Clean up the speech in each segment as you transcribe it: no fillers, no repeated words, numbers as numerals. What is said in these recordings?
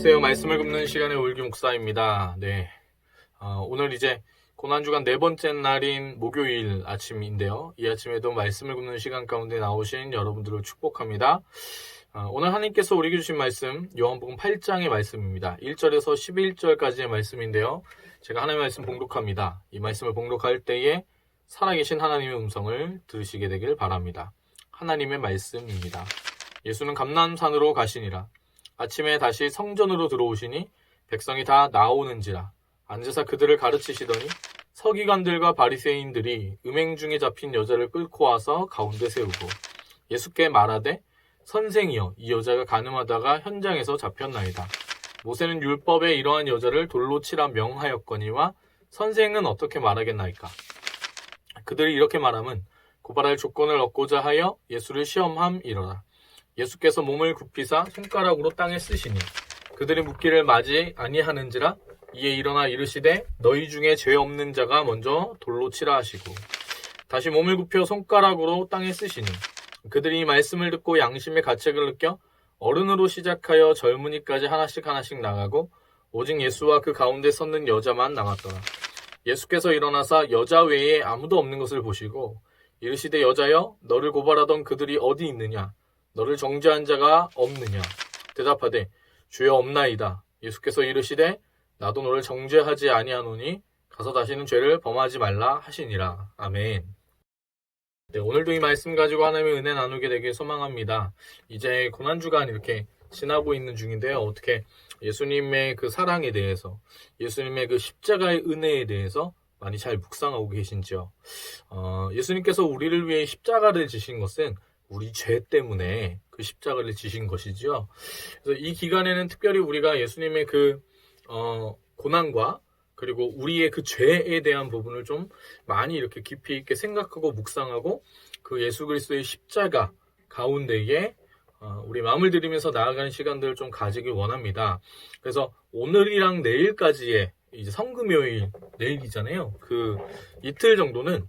안녕하세요. 말씀을 굽는 시간의 올기 목사입니다. 오늘 이제 고난주간 네 번째 날인 목요일 아침인데요. 이 아침에도 말씀을 굽는 시간 가운데 나오신 여러분들을 축복합니다. 오늘 하나님께서 우리에게 주신 말씀 요한복음 8장의 말씀입니다. 1절에서 11절까지의 말씀인데요. 제가 하나님의 말씀 봉독합니다. 이 말씀을 봉독할 때에 살아계신 하나님의 음성을 들으시게 되길 바랍니다. 하나님의 말씀입니다. 예수는 감람산으로 가시니라. 아침에 다시 성전으로 들어오시니 백성이 다 나오는지라. 앉으사 그들을 가르치시더니 서기관들과 바리새인들이 음행 중에 잡힌 여자를 끌고 와서 가운데 세우고 예수께 말하되 선생이여, 이 여자가 간음하다가 현장에서 잡혔나이다. 모세는 율법에 이러한 여자를 돌로 치라 명하였거니와 선생은 어떻게 말하겠나이까. 그들이 이렇게 말함은 고발할 조건을 얻고자 하여 예수를 시험함이로라. 예수께서 몸을 굽히사 손가락으로 땅에 쓰시니 그들이 묻기를 마지 아니하는지라. 이에 일어나 이르시되 너희 중에 죄 없는 자가 먼저 돌로 치라 하시고 다시 몸을 굽혀 손가락으로 땅에 쓰시니 그들이 이 말씀을 듣고 양심의 가책을 느껴 어른으로 시작하여 젊은이까지 하나씩 나가고 오직 예수와 그 가운데 섰는 여자만 남았더라. 예수께서 일어나사 여자 외에 아무도 없는 것을 보시고 이르시되 여자여, 너를 고발하던 그들이 어디 있느냐? 너를 정죄한 자가 없느냐? 대답하되 주여 없나이다. 예수께서 이르시되 나도 너를 정죄하지 아니하노니 가서 다시는 죄를 범하지 말라 하시니라. 아멘. 오늘도 이 말씀 가지고 하나님의 은혜 나누게 되길 소망합니다. 이제 고난주간 이렇게 지나고 있는 중인데요. 어떻게 예수님의 그 사랑에 대해서, 예수님의 그 십자가의 은혜에 대해서 많이 잘 묵상하고 계신지요? 예수님께서 우리를 위해 십자가를 지신 것은 우리 죄 때문에 그 십자가를 지신 것이지요. 그래서 이 기간에는 특별히 우리가 예수님의 그 고난과 그리고 우리의 그 죄에 대한 부분을 좀 많이 이렇게 깊이 있게 생각하고 묵상하고 그 예수 그리스도의 십자가 가운데에 우리 마음을 들이면서 나아가는 시간들을 좀 가지길 원합니다. 그래서 오늘이랑 내일까지의 이제 성금요일, 내일이잖아요. 그 이틀 정도는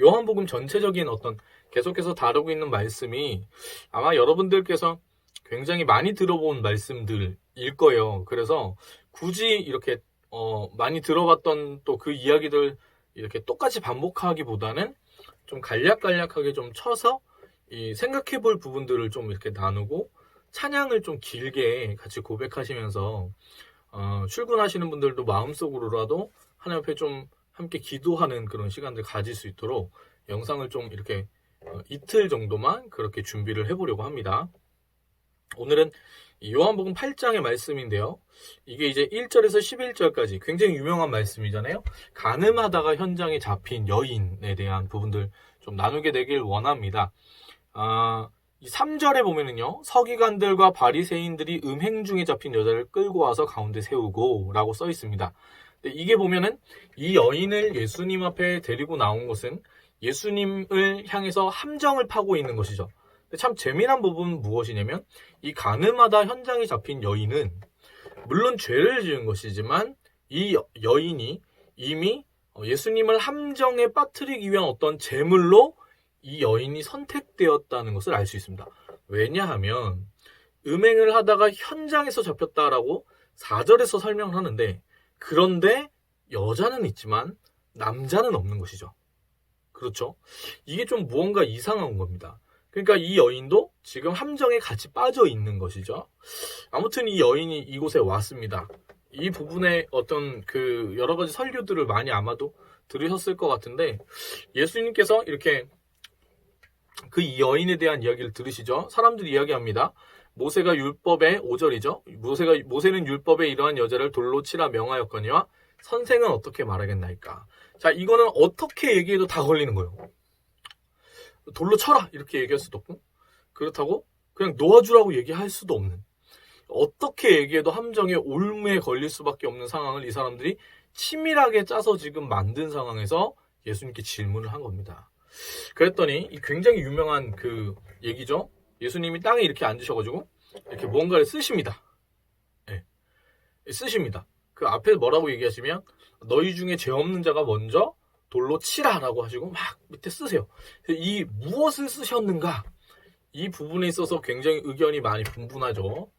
요한복음 전체적인 어떤 계속해서 다루고 있는 말씀이 아마 여러분들께서 굉장히 많이 들어본 말씀들일 거예요. 그래서 굳이 이렇게 많이 들어봤던 또 그 이야기들 이렇게 똑같이 반복하기보다는 좀 간략간략하게 좀 쳐서 이 생각해 볼 부분들을 좀 이렇게 나누고 찬양을 좀 길게 같이 고백하시면서 출근하시는 분들도 마음속으로라도 하나님 앞에 좀 함께 기도하는 그런 시간들 가질 수 있도록 영상을 좀 이렇게 이틀 정도만 그렇게 준비를 해보려고 합니다. 오늘은 요한복음 8장의 말씀인데요. 이게 이제 1절에서 11절까지 굉장히 유명한 말씀이잖아요. 간음하다가 현장에 잡힌 여인에 대한 부분들 좀 나누게 되길 원합니다. 이 3절에 보면은요, 서기관들과 바리새인들이 음행 중에 잡힌 여자를 끌고 와서 가운데 세우고 라고 써 있습니다. 근데 이게 보면은 이 여인을 예수님 앞에 데리고 나온 것은 예수님을 향해서 함정을 파고 있는 것이죠. 근데 참 재미난 부분은 무엇이냐면 이 간음하다 현장에 잡힌 여인은 물론 죄를 지은 것이지만 이 여인이 이미 예수님을 함정에 빠뜨리기 위한 어떤 제물로 이 여인이 선택되었다는 것을 알 수 있습니다. 왜냐하면 음행을 하다가 현장에서 잡혔다라고 4절에서 설명을 하는데 그런데 여자는 있지만 남자는 없는 것이죠. 그렇죠? 이게 좀 무언가 이상한 겁니다. 그러니까 이 여인도 지금 함정에 같이 빠져 있는 것이죠. 아무튼 이 여인이 이곳에 왔습니다. 이 부분에 어떤 그 여러 가지 설교들을 많이 아마도 들으셨을 것 같은데 예수님께서 이렇게 그 이 여인에 대한 이야기를 들으시죠. 사람들이 이야기합니다. 모세가 율법의 5절이죠. 모세는 율법에 이러한 여자를 돌로 치라 명하였거니와 선생은 어떻게 말하겠나이까. 자, 이거는 어떻게 얘기해도 다 걸리는 거예요. 돌로 쳐라 이렇게 얘기할 수도 없고 그렇다고 그냥 놓아주라고 얘기할 수도 없는, 어떻게 얘기해도 함정에 올무에 걸릴 수밖에 없는 상황을 이 사람들이 치밀하게 짜서 지금 만든 상황에서 예수님께 질문을 한 겁니다. 그랬더니 이 굉장히 유명한 그 얘기죠. 예수님이 땅에 이렇게 앉으셔가지고 이렇게 뭔가를 쓰십니다. 네. 쓰십니다. 그 앞에 뭐라고 얘기하시면 너희 중에 죄 없는 자가 먼저 돌로 치라라고 하시고 막 밑에 쓰세요. 이 무엇을 쓰셨는가? 이 부분에 있어서 굉장히 의견이 많이 분분하죠.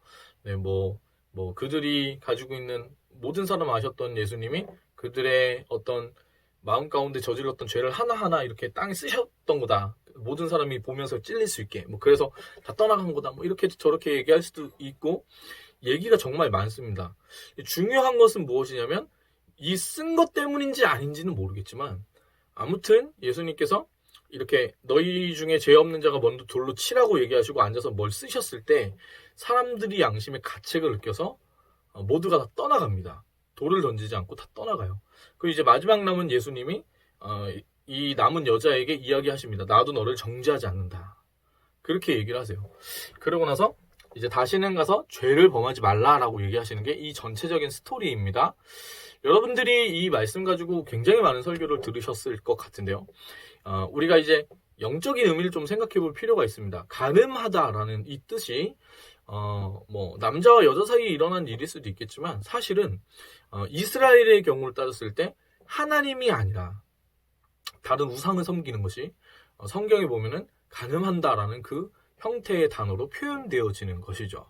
네, 뭐 뭐 그들이 가지고 있는 모든 사람 아셨던 예수님이 그들의 어떤 마음 가운데 저질렀던 죄를 하나하나 이렇게 땅에 쓰셨던 거다. 모든 사람이 보면서 찔릴 수 있게. 뭐 그래서 다 떠나간 거다. 뭐 이렇게 저렇게 얘기할 수도 있고 얘기가 정말 많습니다. 중요한 것은 무엇이냐면 이 쓴 것 때문인지 아닌지는 모르겠지만 아무튼 예수님께서 이렇게 너희 중에 죄 없는 자가 먼저 돌로 치라고 얘기하시고 앉아서 뭘 쓰셨을 때 사람들이 양심의 가책을 느껴서 모두가 다 떠나갑니다. 돌을 던지지 않고 다 떠나가요. 그리고 이제 마지막 남은 예수님이 이 남은 여자에게 이야기하십니다. 나도 너를 정죄하지 않는다. 그렇게 얘기를 하세요. 그러고 나서 이제 다시는 가서 죄를 범하지 말라라고 얘기하시는 게 이 전체적인 스토리입니다. 여러분들이 이 말씀 가지고 굉장히 많은 설교를 들으셨을 것 같은데요. 우리가 이제 영적인 의미를 좀 생각해 볼 필요가 있습니다. 가늠하다라는 이 뜻이 뭐 남자와 여자 사이에 일어난 일일 수도 있겠지만 사실은 이스라엘의 경우를 따졌을 때 하나님이 아니라 다른 우상을 섬기는 것이 성경에 보면은 가늠한다라는 그 형태의 단어로 표현되어지는 것이죠.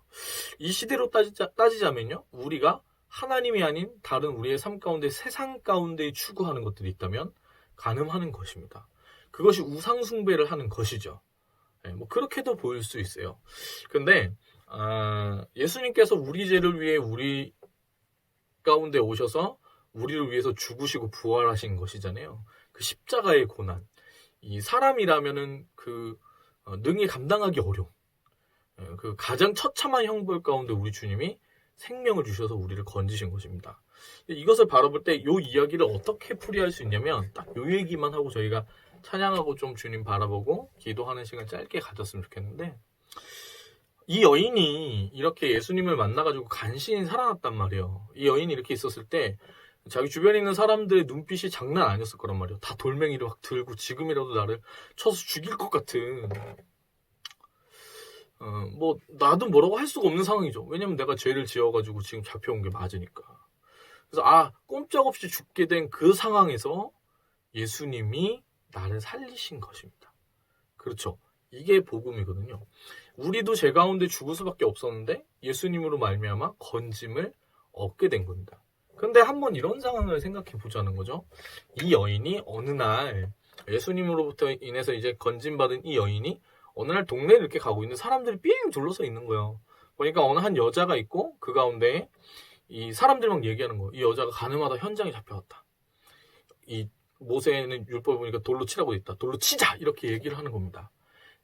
이 시대로 따지자면요. 우리가 하나님이 아닌 다른 우리의 삶 가운데 세상 가운데 추구하는 것들이 있다면 가늠하는 것입니다. 그것이 우상 숭배를 하는 것이죠. 뭐 그렇게도 보일 수 있어요. 근데 예수님께서 우리 죄를 위해 우리 가운데 오셔서 우리를 위해서 죽으시고 부활하신 것이잖아요. 그 십자가의 고난. 이 사람이라면은 그 능히 감당하기 어려운 그 가장 처참한 형벌 가운데 우리 주님이 생명을 주셔서 우리를 건지신 것입니다. 이것을 바라볼 때 이 이야기를 어떻게 풀이할 수 있냐면 딱 이 얘기만 하고 저희가 찬양하고 좀 주님 바라보고 기도하는 시간 짧게 가졌으면 좋겠는데 이 여인이 이렇게 예수님을 만나가지고 간신히 살아났단 말이에요. 이 여인이 이렇게 있었을 때 자기 주변에 있는 사람들의 눈빛이 장난 아니었을 거란 말이에요. 다 돌멩이를 확 들고 지금이라도 나를 쳐서 죽일 것 같은 뭐 나도 뭐라고 할 수가 없는 상황이죠. 왜냐면 내가 죄를 지어가지고 지금 잡혀온 게 맞으니까. 그래서 꼼짝없이 죽게 된 그 상황에서 예수님이 나를 살리신 것입니다. 그렇죠. 이게 복음이거든요. 우리도 죄 가운데 죽을 수밖에 없었는데 예수님으로 말미암아 건짐을 얻게 된 겁니다. 그런데 한번 이런 상황을 생각해 보자는 거죠. 이 여인이 어느 날 예수님으로부터 인해서 이제 건짐받은 이 여인이 어느 날 동네를 이렇게 가고 있는 사람들이 삥 둘러서 있는 거예요. 보니까 어느 한 여자가 있고 그 가운데 이 사람들 막 얘기하는 거예요. 이 여자가 가늠하다 현장에 잡혀갔다. 이 모세는 율법을 보니까 돌로 치라고 돼 있다. 돌로 치자! 이렇게 얘기를 하는 겁니다.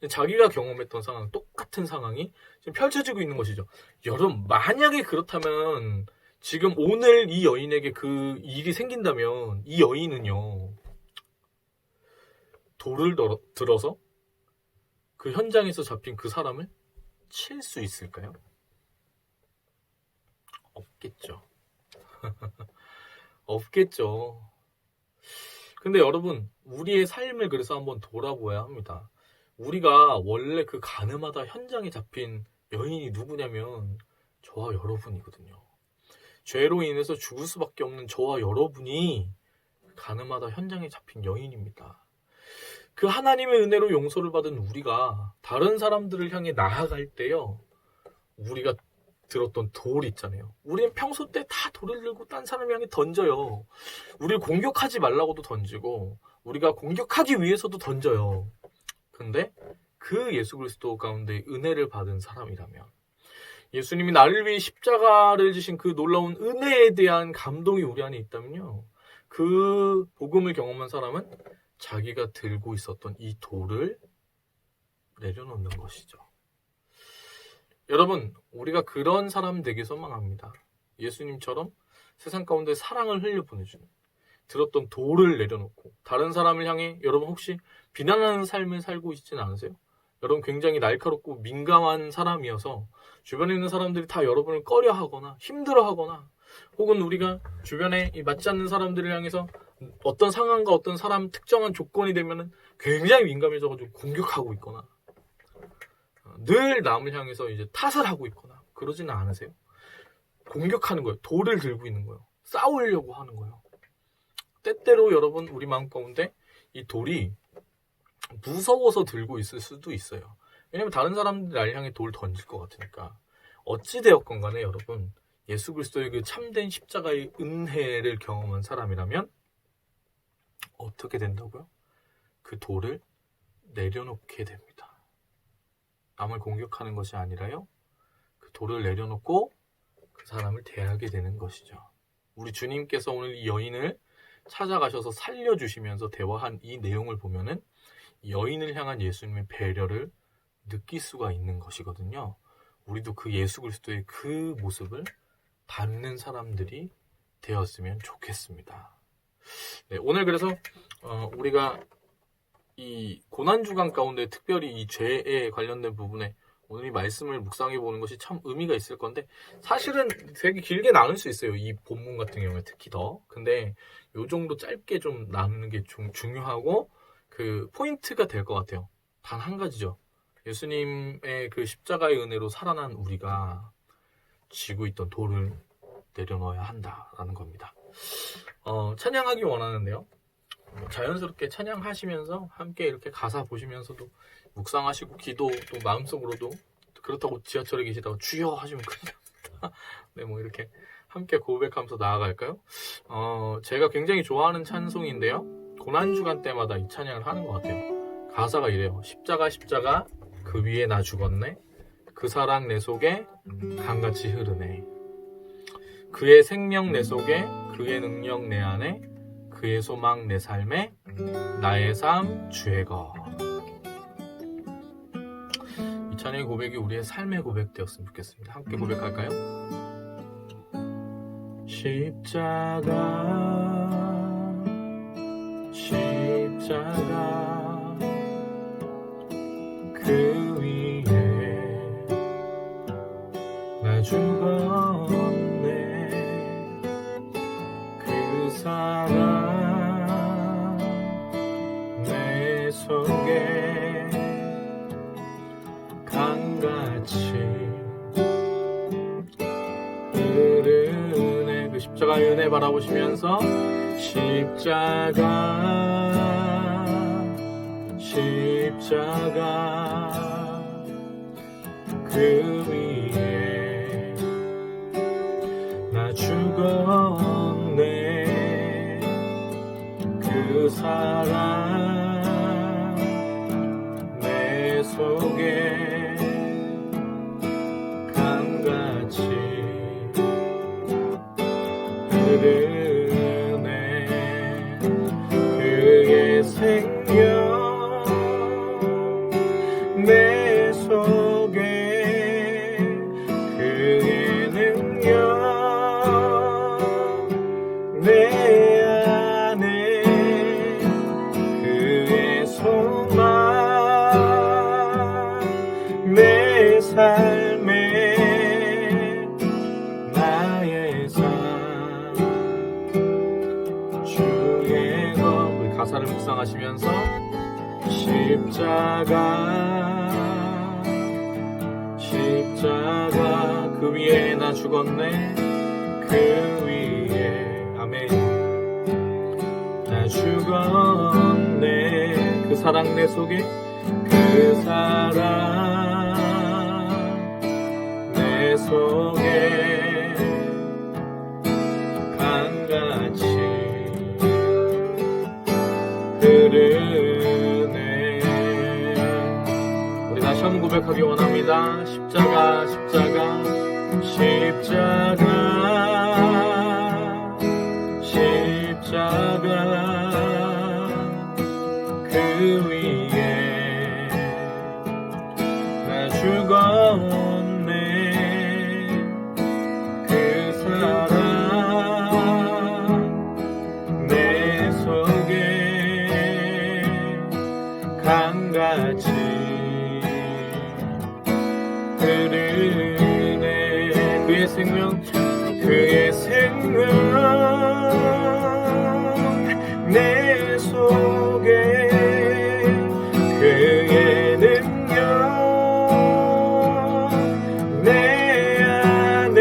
자기가 경험했던 상황, 똑같은 상황이 지금 펼쳐지고 있는 것이죠. 여러분, 만약에 그렇다면 지금 오늘 이 여인에게 그 일이 생긴다면 이 여인은요. 돌을 들어서 그 현장에서 잡힌 그 사람을 칠 수 있을까요? 없겠죠. 없겠죠. 근데 여러분, 우리의 삶을 그래서 한번 돌아보아야 합니다. 우리가 원래 그 가늠하다 현장에 잡힌 여인이 누구냐면 저와 여러분이거든요. 죄로 인해서 죽을 수밖에 없는 저와 여러분이 가늠하다 현장에 잡힌 여인입니다. 그 하나님의 은혜로 용서를 받은 우리가 다른 사람들을 향해 나아갈 때요. 우리가 들었던 돌 있잖아요. 우리는 평소 때 다 돌을 들고 딴 사람 향해 던져요. 우리를 공격하지 말라고도 던지고 우리가 공격하기 위해서도 던져요. 근데 그 예수 그리스도 가운데 은혜를 받은 사람이라면 예수님이 나를 위해 십자가를 지신 그 놀라운 은혜에 대한 감동이 우리 안에 있다면요. 그 복음을 경험한 사람은 자기가 들고 있었던 이 돌을 내려놓는 것이죠. 여러분, 우리가 그런 사람 되기 소망합니다. 예수님처럼 세상 가운데 사랑을 흘려보내주는 들었던 돌을 내려놓고 다른 사람을 향해 여러분 혹시 비난하는 삶을 살고 있지는 않으세요? 여러분 굉장히 날카롭고 민감한 사람이어서 주변에 있는 사람들이 다 여러분을 꺼려하거나 힘들어하거나 혹은 우리가 주변에 맞지 않는 사람들을 향해서 어떤 상황과 어떤 사람 특정한 조건이 되면은 굉장히 민감해져가지고 공격하고 있거나 늘 남을 향해서 이제 탓을 하고 있거나 그러지는 않으세요? 공격하는 거예요. 돌을 들고 있는 거예요. 싸우려고 하는 거예요. 때때로 여러분 우리 마음 가운데 이 돌이 무서워서 들고 있을 수도 있어요. 왜냐면 다른 사람들이 날 향해 돌 던질 것 같으니까. 어찌되었건 간에 여러분 예수 그리스도의 그 참된 십자가의 은혜를 경험한 사람이라면 어떻게 된다고요? 그 돌을 내려놓게 됩니다. 남을 공격하는 것이 아니라요, 그 돌을 내려놓고 그 사람을 대하게 되는 것이죠. 우리 주님께서 오늘 이 여인을 찾아가셔서 살려주시면서 대화한 이 내용을 보면은 여인을 향한 예수님의 배려를 느낄 수가 있는 것이거든요. 우리도 그 예수 그리스도의 그 모습을 닮는 사람들이 되었으면 좋겠습니다. 네, 오늘 그래서 우리가 이 고난주간 가운데 특별히 이 죄에 관련된 부분에 오늘 이 말씀을 묵상해 보는 것이 참 의미가 있을 건데, 사실은 되게 길게 나눌 수 있어요. 이 본문 같은 경우에 특히 더. 근데 요 정도 짧게 좀 나누는 게 좀 중요하고 그 포인트가 될 것 같아요. 단 한 가지죠. 예수님의 그 십자가의 은혜로 살아난 우리가 지고 있던 돌을 내려놓아야 한다라는 겁니다. 찬양하기 원하는데요. 자연스럽게 찬양하시면서 함께 이렇게 가사 보시면서도 묵상하시고 기도 또 마음속으로도, 그렇다고 지하철에 계시다가 주여 하시면 큰일 납니다. 네, 뭐 이렇게 함께 고백하면서 나아갈까요? 제가 굉장히 좋아하는 찬송인데요. 고난주간 때마다 이 찬양을 하는 것 같아요. 가사가 이래요. 십자가 십자가 그 위에 나 죽었네. 그 사랑 내 속에 강같이 흐르네. 그의 생명 내 속에, 그의 능력 내 안에, 그의 소망 내 삶에, 나의 삶 주의 것. 이 찬양의 고백이 우리의 삶의 고백 되었으면 좋겠습니다. 함께 고백할까요? 십자가 십자가 그 위에 나 죽었네. 그 사랑 내 속에 강같이 흐르네. 그 십자가의 은혜 바라보시면서 십자가 십자가 그 위에 나 죽었네. 그 사랑 내 속에 강같이 흐르네. 그의 생명 내 속에, 그의 능력 내 안에, 그의 소망 내 삶에, 나의 삶 주의 것. 우리 가사를 묵상하시면서 십자가 십자가 그 위에 나 죽었네. 그 위에 아멘 나 죽었네. 그 사랑 내 속에, 그 사랑 내 속에 강같이 흐르네. 다시 한번 고백하기 원합니다. 십자가 십자가 십자가 십자가 그 위에 나 죽었네. 그 사랑 내 속에 강같이 흐르네. 그의 생명, 그의 생명 내 속에, 그의 능력 내 안에,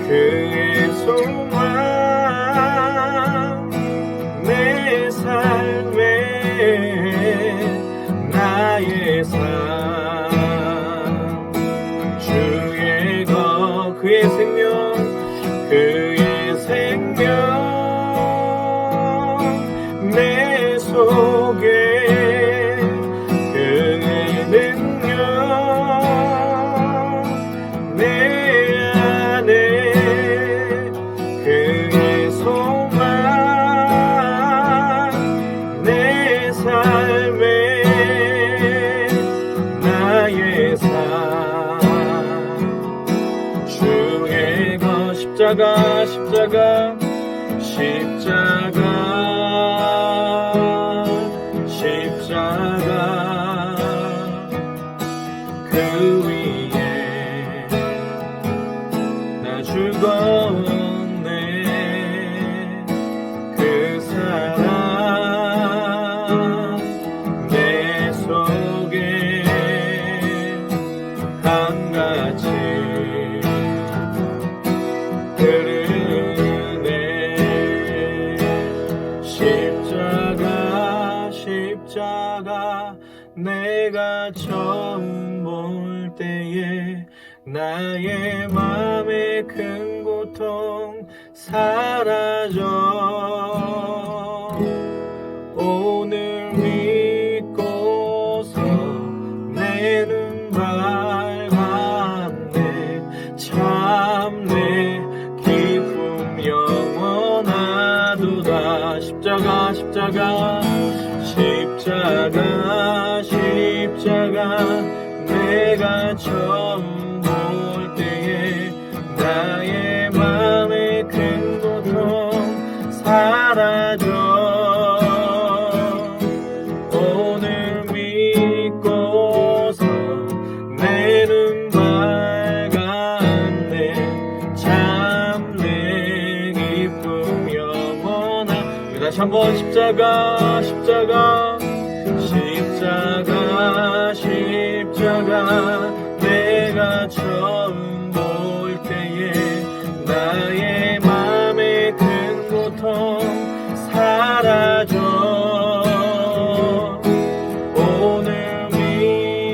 그의 소망 내 삶에, 나의 삶 주의 것. 그의 십자가 십자가 십자가 십자가 그 위에 나 죽었네. 그 사랑 내 속에 한같이 흐르네. 십자가 십자가 내가 처음 볼 때에 나의 맘의 큰 고통 사라져. 오늘 믿고서 내 눈 밝았네. 참 내 기쁨 영원하도다. 십자가 십자가 십자가 십자가 내가 처음 볼 때에 나의 맘의 큰 고통 사라져. 오늘 믿고서 내 눈 밝았네. 참 내 기쁨 영원한. 다시 한번 십자가 십자가 십자가 십자가 내가 처음 볼 때에 나의 맘의 큰 고통 사라져. 오늘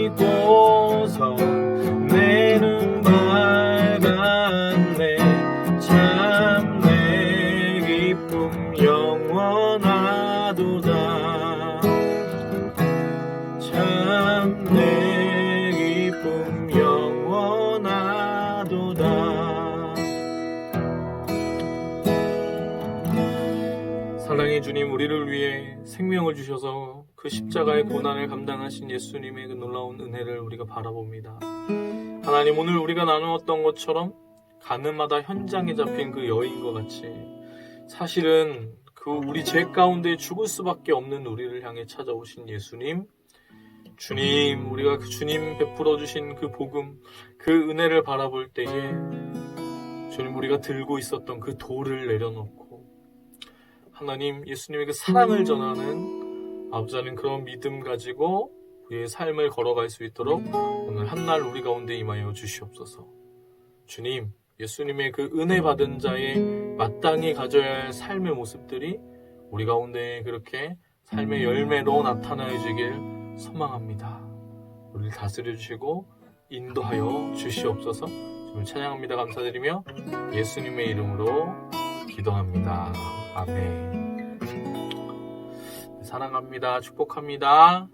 믿고서 내 눈 밝았네. 참 내 기쁨 영원하도다. 참 내 기쁨 영원하도다. 사랑의 주님, 우리를 위해 생명을 주셔서 그 십자가의 고난을 감당하신 예수님의 그 놀라운 은혜를 우리가 바라봅니다. 하나님, 오늘 우리가 나누었던 것처럼 가늠하다 현장에 잡힌 그 여인과 같이 사실은 그 우리 죄 가운데 죽을 수밖에 없는 우리를 향해 찾아오신 예수님, 주님, 우리가 그 주님 베풀어 주신 그 복음, 그 은혜를 바라볼 때에 주님, 우리가 들고 있었던 그 돌을 내려놓고 하나님, 예수님의 그 사랑을 전하는 아버지 하나님 그런 믿음 가지고 우리의 삶을 걸어갈 수 있도록 오늘 한날 우리 가운데 임하여 주시옵소서. 주님, 예수님의 그 은혜 받은 자의 마땅히 가져야 할 삶의 모습들이 우리 가운데 그렇게 삶의 열매로 나타나주길 소망합니다. 우리를 다스려 주시고 인도하여 주시옵소서. 주님 찬양합니다. 감사드리며 예수님의 이름으로 기도합니다. 아멘. 사랑합니다. 축복합니다.